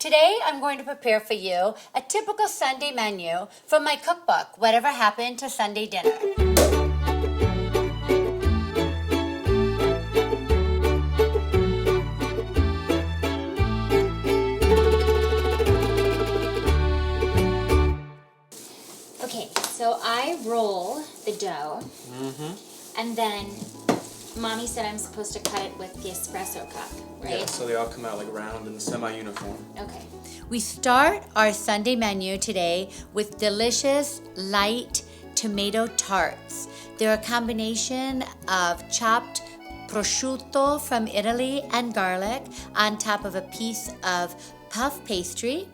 Today I'm going to prepare for you a typical Sunday menu from my cookbook, Whatever Happened to Sunday Dinner. Okay, so I roll the dough, and then Mommy said I'm supposed to cut it with the espresso cup, right? Yeah, so they all come out like round and semi-uniform. Okay. We start our Sunday menu today with delicious, light tomato tarts. They're a combination of chopped prosciutto from Italy and garlic on top of a piece of puff pastry,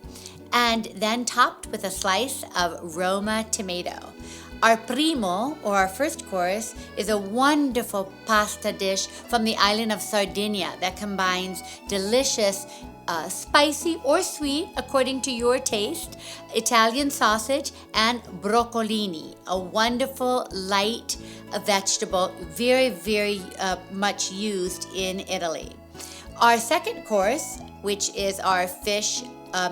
and then topped with a slice of Roma tomato. Our primo, or our first course, is a wonderful pasta dish from the island of Sardinia that combines delicious, spicy or sweet, according to your taste, Italian sausage and broccolini, a wonderful light vegetable, very, very much used in Italy. Our second course, which is our fish,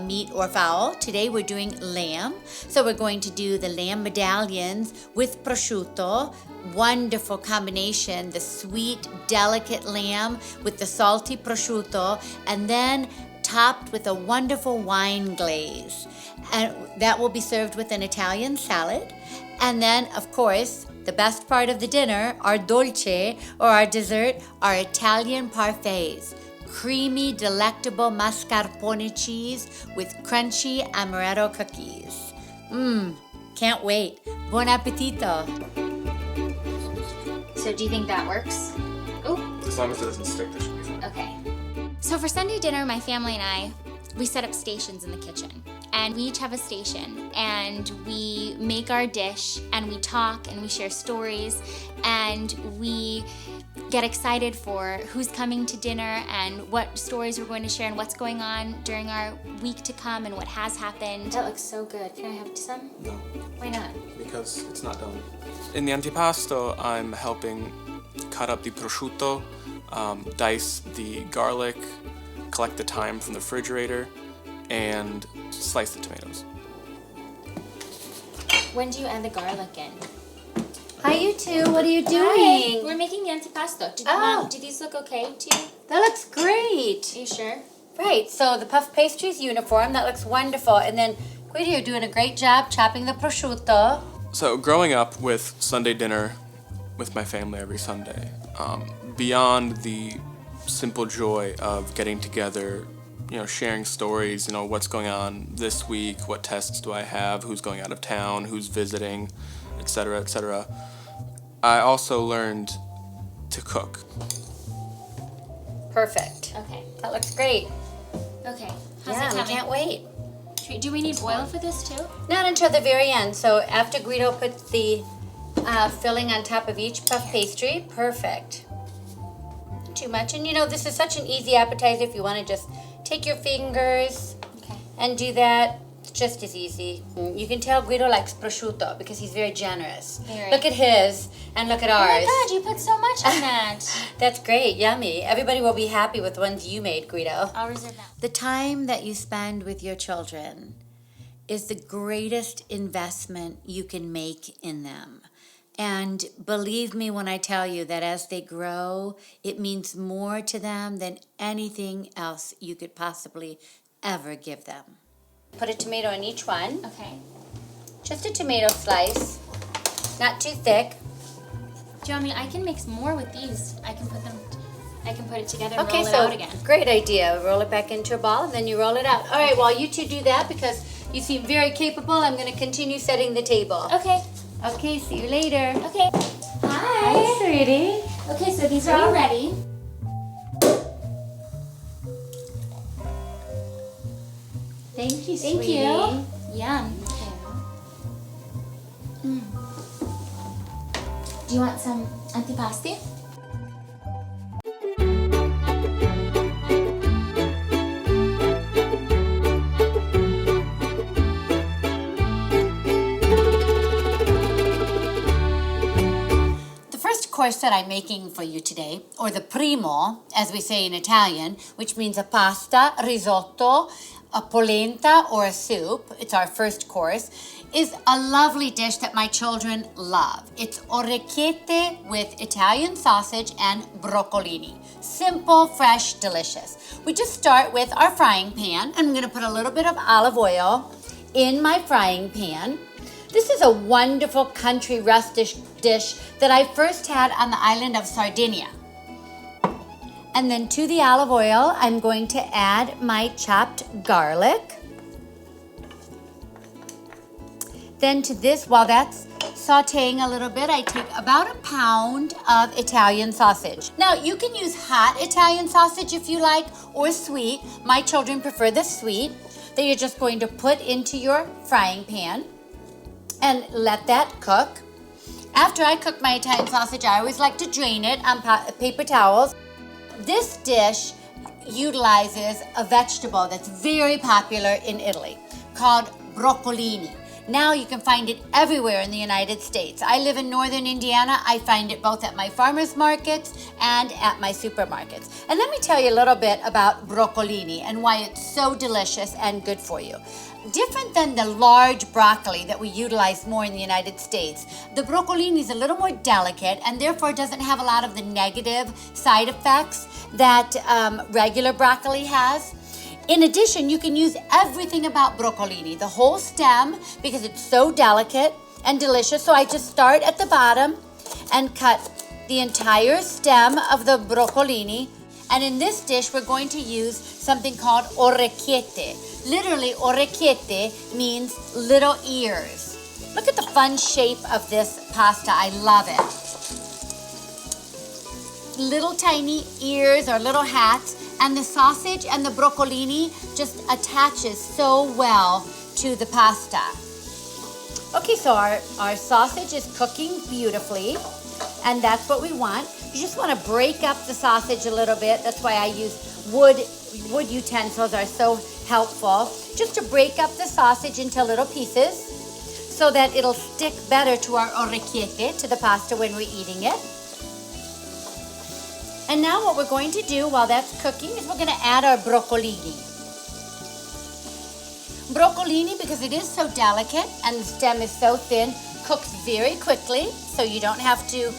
meat or fowl. Today we're doing lamb. So we're going to do the lamb medallions with prosciutto. Wonderful combination, the sweet, delicate lamb with the salty prosciutto, and then topped with a wonderful wine glaze. And that will be served with an Italian salad. And then, of course, the best part of the dinner, our dolce, or our dessert, our Italian parfaits. Creamy, delectable mascarpone cheese with crunchy amaretto cookies. Can't wait. Buon appetito. So do you think that works? Oh, As long as it doesn't stick, that should be fine. okay. So for Sunday dinner, my family and I, we set up stations in the kitchen. And we each have a station, and we make our dish, and we talk, and we share stories, and we get excited for who's coming to dinner and what stories we're going to share and what's going on during our week to come and what has happened. That looks so good. Can I have some? No, Why not? because it's not done. In the antipasto, I'm helping cut up the prosciutto, dice the garlic, collect the thyme from the refrigerator, and slice the tomatoes. When do you add the garlic in? Hi, you two. What are you Hi. doing? We're making the antipasto. Oh. Do these look okay to you? That looks great. Are you sure? Right, so the puff pastry's uniform. That looks wonderful. And then, Guido, you're doing a great job chopping the prosciutto. So growing up with Sunday dinner with my family every Sunday, beyond the simple joy of getting together, sharing stories, what's going on this week, what tests do I have, who's going out of town, who's visiting, etc., etc. I also learned to cook. Perfect. Okay. That looks great. Okay. How's Yeah, it I coming? can't wait. Do we need oil for this too? Not until the very end. So after Guido puts the filling on top of each puff pastry, perfect. Not too much. And this is such an easy appetizer if you want to just take your fingers Okay. and do that. It's just as easy. You can tell Guido likes prosciutto because he's very generous. Very. Look at his and look at Oh ours. my God, you put so much on that. That's great. Yummy. Everybody will be happy with the ones you made, Guido. I'll reserve that. The time that you spend with your children is the greatest investment you can make in them. And believe me when I tell you that as they grow, it means more to them than anything else you could possibly ever give them. Put a tomato in each one. Okay. Just a tomato slice. Not too thick. Do you want me? I can mix more with these. I can put it together and Okay, roll it so out again. great idea. Roll it back into a ball and then you roll it out. All right, while you two do that, because you seem very capable, I'm going to continue setting the table. Okay. Okay, see you later. Okay. Hi. sweetie. Okay, so these are all ready. Thank you, Thank sweetie. you. Yum. Do you want some antipasti? course that I'm making for you today, or the primo, as we say in Italian, which means a pasta, risotto, a polenta or a soup, it's our first course, is a lovely dish that my children love. It's orecchiette with Italian sausage and broccolini. Simple, fresh, delicious. We just start with our frying pan. I'm gonna put a little bit of olive oil in my frying pan. This is a wonderful country rustic dish that I first had on the island of Sardinia. And then to the olive oil, I'm going to add my chopped garlic. Then to this, while that's sauteing a little bit, I take about a pound of Italian sausage. Now, you can use hot Italian sausage if you like, or sweet. My children prefer the sweet, that you're just going to put into your frying pan and let that cook. After I cook my Italian sausage, I always like to drain it on paper towels. This dish utilizes a vegetable that's very popular in Italy called broccolini. Now you can find it everywhere in the United States. I live in northern Indiana. I find it both at my farmers markets and at my supermarkets. And let me tell you a little bit about broccolini and why it's so delicious and good for you. Different than the large broccoli that we utilize more in the United States, the broccolini is a little more delicate and therefore doesn't have a lot of the negative side effects that regular broccoli has. In addition, you can use everything about broccolini, the whole stem, because it's so delicate and delicious. So I just start at the bottom and cut the entire stem of the broccolini. And in this dish, we're going to use something called orecchiette. Literally, orecchiette means little ears. Look at the fun shape of this pasta. I love it. Little tiny ears or little hats, and the sausage and the broccolini just attaches so well to the pasta. Okay, so our sausage is cooking beautifully, and that's what we want. You just want to break up the sausage a little bit. That's why I use wood utensils are so helpful. Just to break up the sausage into little pieces so that it'll stick better to our orecchiette, to the pasta when we're eating it. And now what we're going to do while that's cooking is we're going to add our broccolini. Broccolini, because it is so delicate and the stem is so thin, cooks very quickly, so you don't have to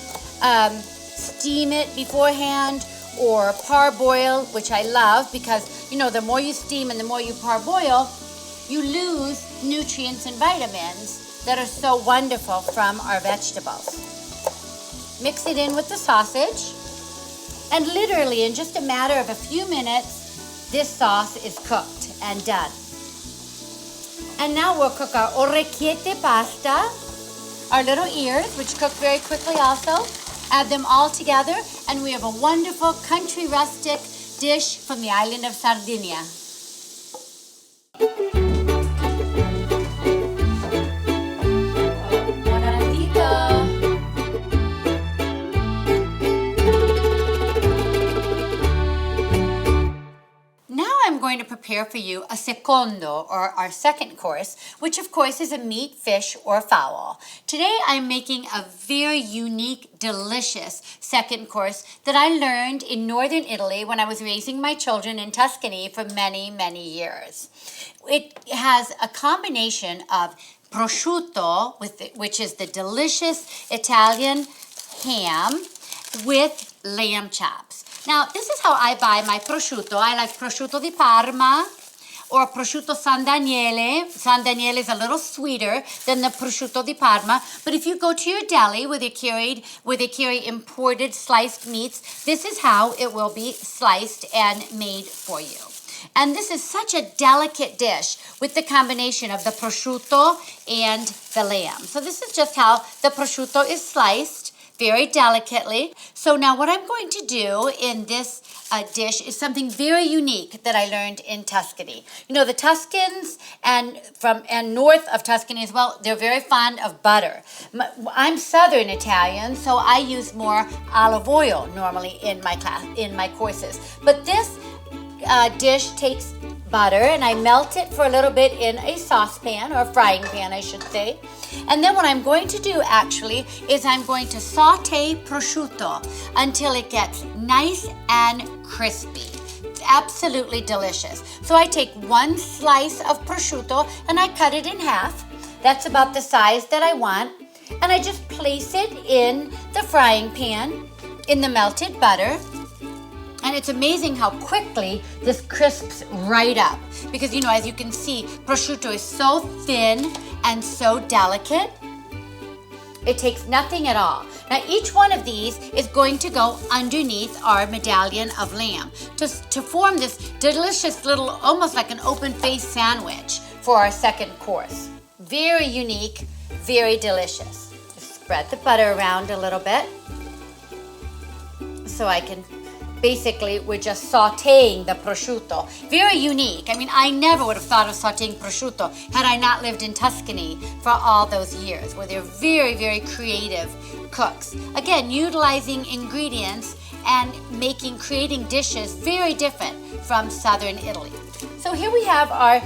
steam it beforehand or parboil, which I love because, you know, the more you steam and the more you parboil, you lose nutrients and vitamins that are so wonderful from our vegetables. Mix it in with the sausage. And literally, in just a matter of a few minutes, this sauce is cooked and done. And now we'll cook our orecchiette pasta, our little ears, which cook very quickly also. Add them all together, and we have a wonderful country rustic dish from the island of Sardinia. Buon appetito! I'm going to prepare for you a secondo, or our second course, which of course is a meat, fish, or fowl. Today I'm making a very unique, delicious second course that I learned in northern Italy when I was raising my children in Tuscany for many, many years. It has a combination of prosciutto, which is the delicious Italian ham, with lamb chops. Now, this is how I buy my prosciutto. I like prosciutto di Parma or prosciutto San Daniele. San Daniele is a little sweeter than the prosciutto di Parma. But if you go to your deli where they carry imported sliced meats, this is how it will be sliced and made for you. And this is such a delicate dish with the combination of the prosciutto and the lamb. So this is just how the prosciutto is sliced, very delicately. So now what I'm going to do in this dish is something very unique that I learned in Tuscany. You know, the Tuscans and north of Tuscany as well, they're very fond of butter. I'm Southern Italian, so I use more olive oil normally in my courses. But this dish takes butter, and I melt it for a little bit in a saucepan, or a frying pan, I should say. And then what I'm going to do actually is I'm going to saute prosciutto until it gets nice and crispy. absolutely delicious. So I take one slice of prosciutto and I cut it in half. That's about the size that I want. And I just place it in the frying pan in the melted butter. And it's amazing how quickly this crisps right up. Because, you know, as you can see, prosciutto is so thin and so delicate. It takes nothing at all. Now, each one of these is going to go underneath our medallion of lamb to form this delicious little, almost like an open-faced sandwich for our second course. Very unique, very delicious. Just spread the butter around a little bit so I can, basically, we're just sauteing the prosciutto. Very unique. I mean, I never would have thought of sauteing prosciutto had I not lived in Tuscany for all those years, where they're very, very creative cooks. Again, utilizing ingredients and creating dishes very different from southern Italy. So here we have our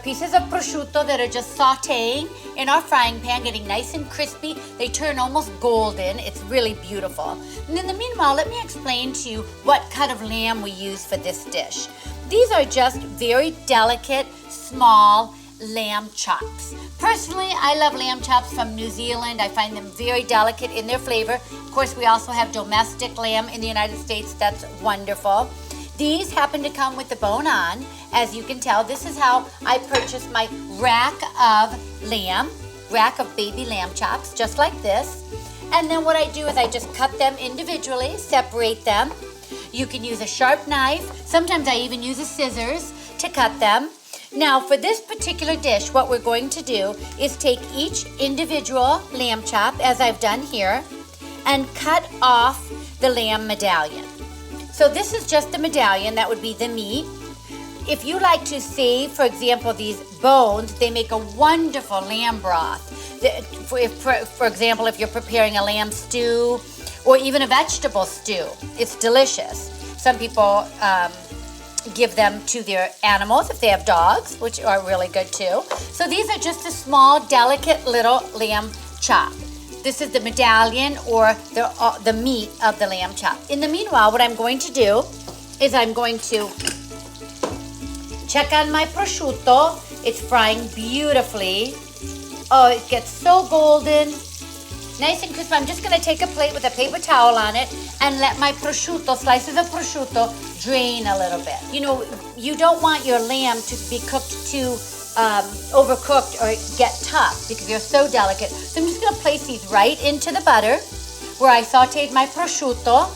pieces of prosciutto that are just sauteing in our frying pan, getting nice and crispy. They turn almost golden. It's really beautiful. And in the meanwhile, let me explain to you what cut of lamb we use for this dish. These are just very delicate, small lamb chops. Personally, I love lamb chops from New Zealand. I find them very delicate in their flavor. Of course, we also have domestic lamb in the United States. That's wonderful. These happen to come with the bone on. As you can tell, this is how I purchased my rack of baby lamb chops, just like this. And then what I do is I just cut them individually, separate them. You can use a sharp knife. Sometimes I even use a scissors to cut them. Now, for this particular dish, what we're going to do is take each individual lamb chop, as I've done here, and cut off the lamb medallion. So this is just the medallion, that would be the meat. If you like to save, for example, these bones, they make a wonderful lamb broth. For example, if you're preparing a lamb stew or even a vegetable stew, it's delicious. Some people give them to their animals if they have dogs, which are really good too. So these are just a small, delicate little lamb chop. This is the medallion or the meat of the lamb chop. In the meanwhile, what I'm going to do is I'm going to check on my prosciutto. It's frying beautifully. Oh, it gets so golden, nice and crisp. I'm just going to take a plate with a paper towel on it and let my slices of prosciutto drain a little bit. You know, you don't want your lamb to be cooked too overcooked or get tough because they're so delicate. So I'm just going to place these right into the butter where I sauteed my prosciutto.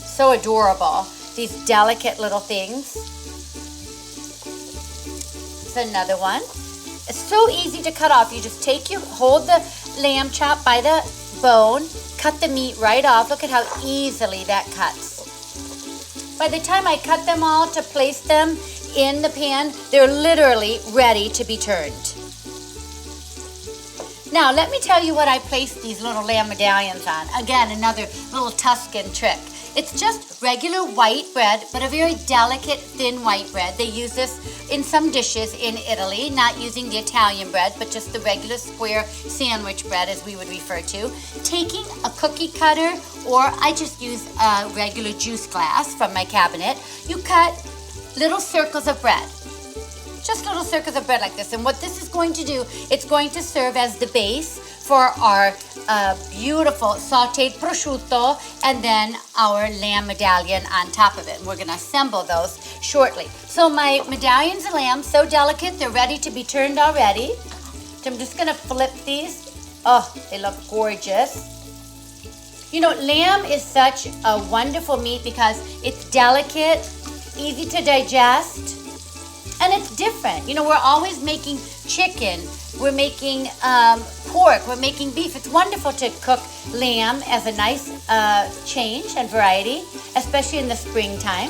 So adorable, these delicate little things. It's another one. It's so easy to cut off. You just hold the lamb chop by the bone, cut the meat right off. Look at how easily that cuts. By the time I cut them all to place them in the pan, they're literally ready to be turned. Now, let me tell you what I placed these little lamb medallions on. Again, another little Tuscan trick. It's just regular white bread, but a very delicate, thin white bread. They use this in some dishes in Italy, not using the Italian bread, but just the regular square sandwich bread, as we would refer to. Taking a cookie cutter, or I just use a regular juice glass from my cabinet. You cut little circles of bread. Just little circles of bread like this. And what this is going to do, it's going to serve as the base for our beautiful sauteed prosciutto and then our lamb medallion on top of it. And we're going to assemble those shortly. So my medallions of lamb, so delicate, they're ready to be turned already. So I'm just going to flip these. Oh, they look gorgeous. You know, lamb is such a wonderful meat because it's delicate, easy to digest, and it's different. You know, we're always making chicken, we're making pork, we're making beef. It's wonderful to cook lamb as a nice change and variety, especially in the springtime.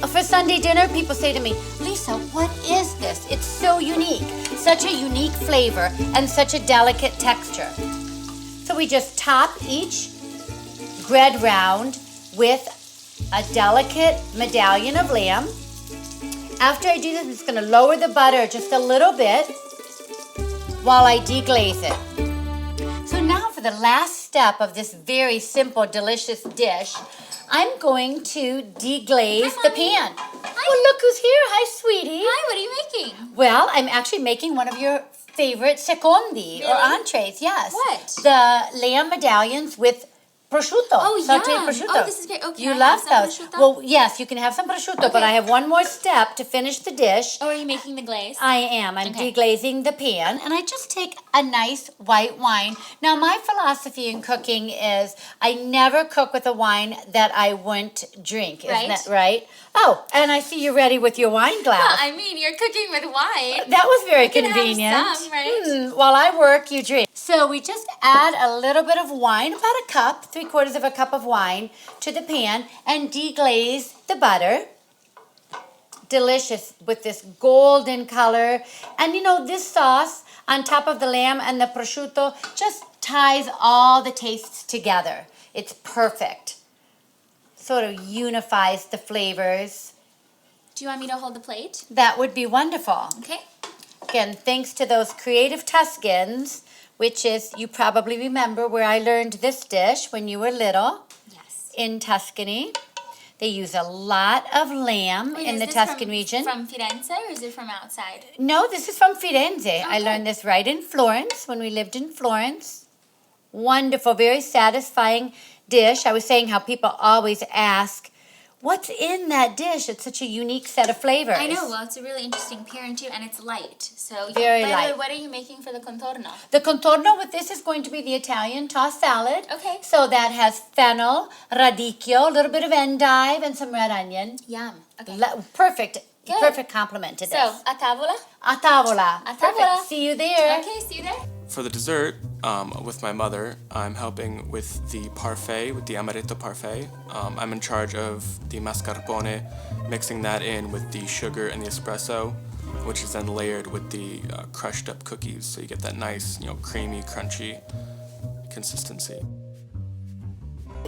For Sunday dinner, people say to me, Lisa, what is this? It's so unique. Such a unique flavor and such a delicate texture. So we just top each bread round with a delicate medallion of lamb. After I do this, I'm just going to lower the butter just a little bit while I deglaze it. So now for the last step of this very simple, delicious dish, I'm going to deglaze Hi, the Mommy. pan. Hi. Oh, look who's here. Hi, sweetie. Hi, what are you making? Well, I'm actually making one of your favorite secondi or Really? entrees. Yes. What? The lamb medallions with prosciutto. Oh, sauteed yum. prosciutto. Oh, this is great. Oh, can you I love have some those. prosciutto? Well, yes, you can have some prosciutto, but Okay. I have one more step to finish the dish. Oh, are you making the glaze? I am. I'm Okay. deglazing the pan, and I just take a nice white wine. Now, my philosophy in cooking is I never cook with a wine that I wouldn't drink. Isn't Right. that right? Oh, and I see you're ready with your wine glass. I mean, you're cooking with wine. That was very can have convenient. some, right? While I work, you drink. So we just add a little bit of wine, about a cup, 3/4 of a cup of wine to the pan, and deglaze the butter. Delicious with this golden color. And you know, this sauce on top of the lamb and the prosciutto just ties all the tastes together. It's perfect. Sort of unifies the flavors. Do you want me to hold the plate? That would be wonderful. Okay. Again, thanks to those creative Tuscans, which is, you probably remember where I learned this dish when you were little Yes. in Tuscany. They use a lot of lamb Wait, in is the this Tuscan region. From Firenze or is it from outside? No, this is from Firenze. I Okay. learned this right in Florence when we lived in Florence. Wonderful, very satisfying dish. I was saying how people always ask, what's in that dish? It's such a unique set of flavors. I know. Well, it's a really interesting pairing too, and it's light. So Very by the light. way, what are you making for the contorno? The contorno with this is going to be the Italian tossed salad. Okay. So that has fennel, radicchio, a little bit of endive, and some red onion. Yum. Okay. Perfect. Good. Perfect complement to this. So, a tavola? A tavola. A tavola. Perfect. See you there. Okay, see you there. For the dessert, with my mother, I'm helping with the parfait, with the Amaretto parfait. I'm in charge of the mascarpone, mixing that in with the sugar and the espresso, which is then layered with the crushed up cookies, so you get that nice, creamy, crunchy consistency.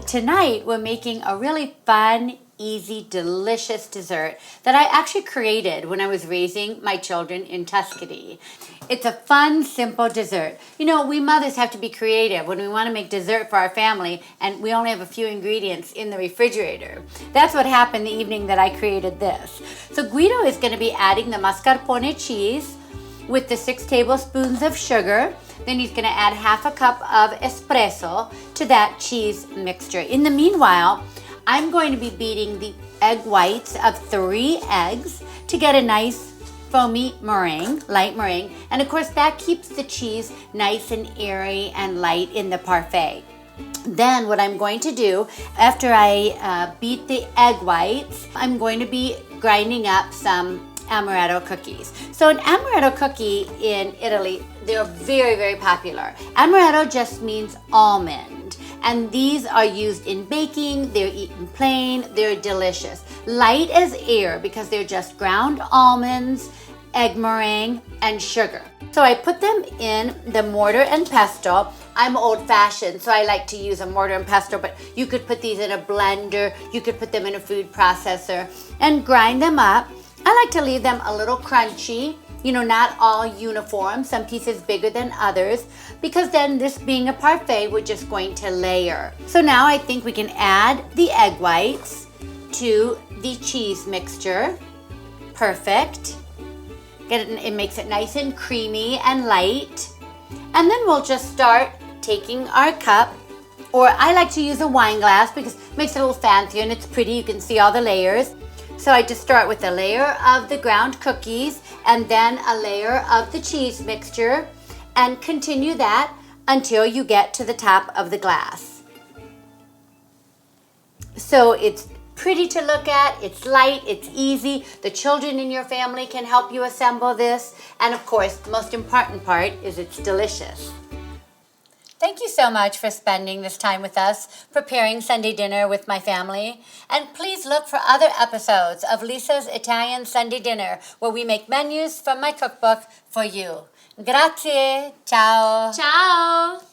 Tonight, we're making a really fun, easy, delicious dessert that I actually created when I was raising my children in Tuscany. It's a fun, simple dessert. You know, we mothers have to be creative when we want to make dessert for our family and we only have a few ingredients in the refrigerator. That's what happened the evening that I created this. So Guido is going to be adding the mascarpone cheese with the 6 tablespoons of sugar. Then he's going to add half a cup of espresso to that cheese mixture. In the meanwhile, I'm going to be beating the egg whites of 3 eggs to get a nice foamy meringue, light meringue. And of course that keeps the cheese nice and airy and light in the parfait. Then what I'm going to do, after I beat the egg whites, I'm going to be grinding up some Amaretto cookies. So an Amaretto cookie in Italy, they're very, very popular. Amaretto just means almond. And these are used in baking, they're eaten plain, they're delicious. Light as air because they're just ground almonds, egg meringue, and sugar. So I put them in the mortar and pestle. I'm old-fashioned, so I like to use a mortar and pestle, but you could put these in a blender, you could put them in a food processor, and grind them up. I like to leave them a little crunchy, you know, not all uniform, some pieces bigger than others, because then this being a parfait, we're just going to layer. So now I think we can add the egg whites to the cheese mixture. Perfect. It makes it nice and creamy and light. And then we'll just start taking our cup, or I like to use a wine glass because it makes it a little fancier and it's pretty. You can see all the layers. So I just start with a layer of the ground cookies and then a layer of the cheese mixture and continue that until you get to the top of the glass. So it's pretty to look at, it's light, it's easy. The children in your family can help you assemble this. And of course, the most important part is it's delicious. Thank you so much for spending this time with us, preparing Sunday dinner with my family. And please look for other episodes of Lisa's Italian Sunday Dinner, where we make menus from my cookbook for you. Grazie. Ciao. Ciao.